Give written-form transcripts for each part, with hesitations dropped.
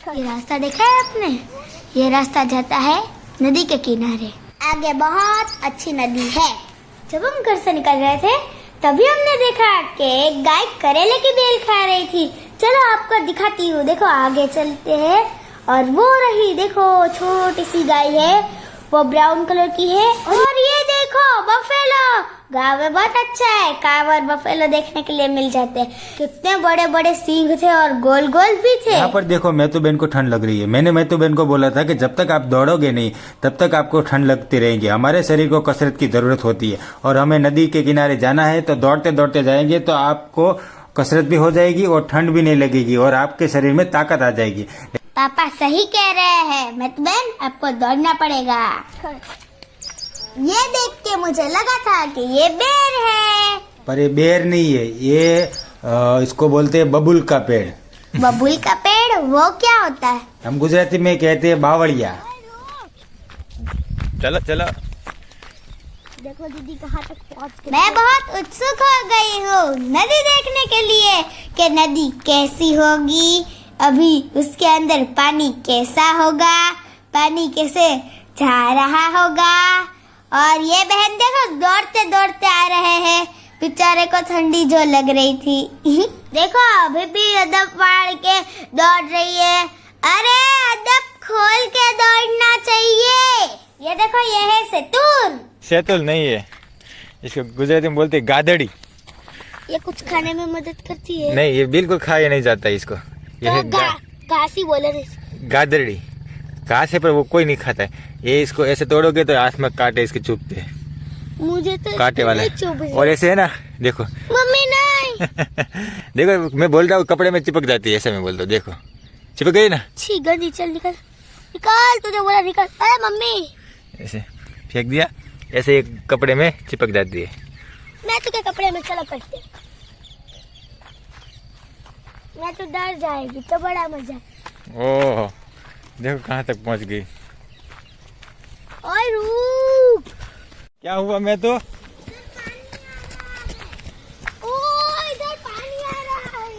ये रास्ता देखा है आपने? ये रास्ता जाता है नदी के किनारे। आगे बहुत अच्छी नदी है। जब हम घर से निकल रहे थे तभी हमने देखा कि एक गाय करेले की बेल खा रही थी। चलो आपको दिखाती हूँ। देखो आगे चलते हैं और वो रही, देखो छोटी सी गाय है, वो ब्राउन कलर की है। और ये देखो बफेलो। गाँव में बहुत अच्छा है, काव और बफेलो देखने के लिए मिल जाते हैं। कितने बड़े बड़े सींग थे और गोल गोल भी थे। यहाँ पर देखो मैथु बहन को ठंड लग रही है। मैंने मैथु बहन को बोला था कि जब तक आप दौड़ोगे नहीं तब तक आपको ठंड लगती रहेगी। हमारे शरीर को कसरत की जरूरत होती है और हमें नदी के किनारे जाना है, तो दौड़ते दौड़ते जाएंगे तो आपको कसरत भी हो जाएगी और ठंड भी नहीं लगेगी और आपके शरीर में ताकत आ जाएगी। पापा सही कह रहे हैं मैथु बहन, आपको दौड़ना पड़ेगा। ये देख के मुझे लगा था कि ये बेर है, पर ये बेर नहीं है, ये इसको बोलते हैं बबुल का पेड़। बबुल का पेड़ वो क्या होता है? हम गुजराती में कहते हैं बावड़िया। चलो चलो। देखो दीदी कहाँ तक पहुँच गई। मैं बहुत उत्सुक हो गई हूँ नदी देखने के लिए कि नदी कैसी होगी, अभी उसके अंदर पानी कैसा होगा, पानी कैसे जा रहा होगा। और ये बहन देखो दौड़ते दौड़ते आ रहे हैं, बेचारे को ठंडी जो लग रही थी। देखो अभी भी अदब फाड़ के दौड़ रही है। अरे अदब खोल के दौड़ना चाहिए। ये देखो ये है सेतुल। सेतुल नहीं है, इसको गुजराती में बोलते हैं गादड़ी। ये कुछ खाने में मदद करती है? नहीं, ये बिल्कुल खाया नहीं जाता इसको। ये है घास ही बोले गादड़ी। घास है पर वो कोई नहीं खाता है। ये इसको ऐसे तोड़ोगे तो आस में कांटे इसके चुभते हैं। मुझे तो कांटे वाले और ऐसे है ना, देखो मम्मी नहीं। देखो मैं बोल रहा हूँ कपड़े में चिपक जाती है, ऐसे मैं बोलता हूँ। देखो चिपक गई ना। छी गंदी, चल निकल निकल, तुझे बोला निकल। अरे मम्मी, ऐसे फेंक दिया, ऐसे एक कपड़े में चिपक जाती है। मैं तो क्या कपड़े में चला पड़ते, मैं तो डर जाएगी तो बड़ा मजा। ओह देखो कहाँ तक पहुँच गई। ओए रुक, क्या हुआ? मैं तो इधर पानी आ रहा है।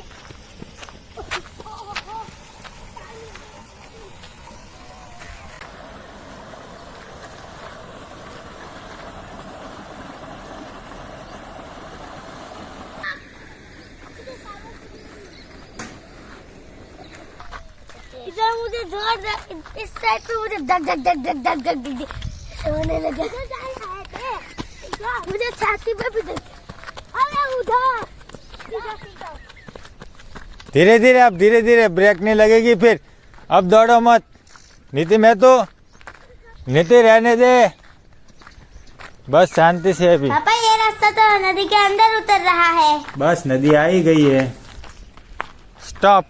इधर मुझे जोर, इस साइड पे मुझे धक धक धक धक धक धक धक होने लगा। मुझे छाती पे भी धक। अरे उधर धीरे धीरे, अब धीरे धीरे, ब्रेक नहीं लगेगी फिर। अब दौड़ो मत नीति, मैं तो नीति रहने दे, बस शांति से। अभी पापा ये रास्ता तो नदी के अंदर उतर रहा है। बस नदी आ ही गई है। स्टॉप।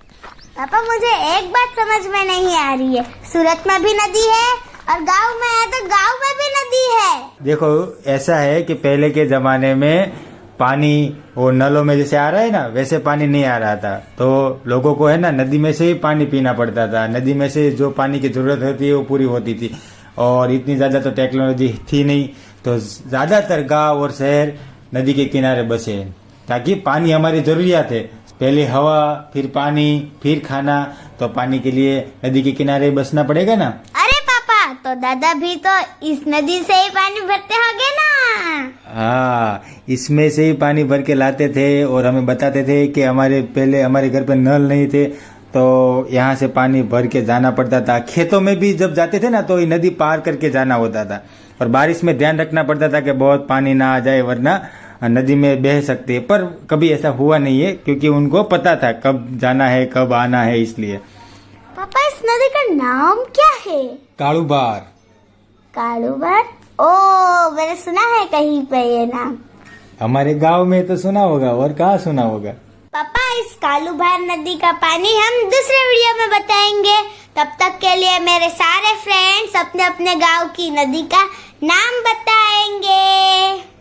पापा मुझे एक बात समझ में नहीं आ रही है, सूरत में भी नदी है और गांव में है तो गांव में भी नदी है। देखो ऐसा है कि पहले के जमाने में पानी वो नलों में जैसे आ रहा है ना, वैसे पानी नहीं आ रहा था, तो लोगों को है ना नदी में से ही पानी पीना पड़ता था। नदी में से जो पानी की जरूरत होती है वो पूरी होती थी और इतनी ज्यादा तो टेक्नोलॉजी थी नहीं, तो ज्यादातर गांव और शहर नदी के किनारे बसे ताकि पानी हमारी जरूरियात है। पहले हवा, फिर पानी, फिर खाना, तो पानी के लिए नदी के किनारे बसना पड़ेगा ना। अरे पापा, तो दादा भी तो इस नदी से ही पानी भरते होंगे ना? हाँ, इसमें से ही पानी भर के लाते थे और हमें बताते थे कि पहले हमारे घर पे नल नहीं थे तो यहाँ से पानी भर के जाना पड़ता था। खेतों में भी जब जाते थे ना तो ये नदी पार करके जाना होता था और बारिश में ध्यान रखना पड़ता था कि बहुत पानी ना आ जाए वरना नदी में बह सकती है। पर कभी ऐसा हुआ नहीं है क्योंकि उनको पता था कब जाना है कब आना है, इसलिए। पापा इस नदी का नाम क्या है? कालूबार। कालूबार? ओ मैंने सुना है कहीं पे ये नाम। हमारे गांव में तो सुना होगा, और कहाँ सुना होगा। पापा इस कालूबार नदी का पानी हम दूसरे वीडियो में बताएंगे। तब तक के लिए मेरे सारे फ्रेंड्स अपने अपने गांव की नदी का नाम बताएंगे।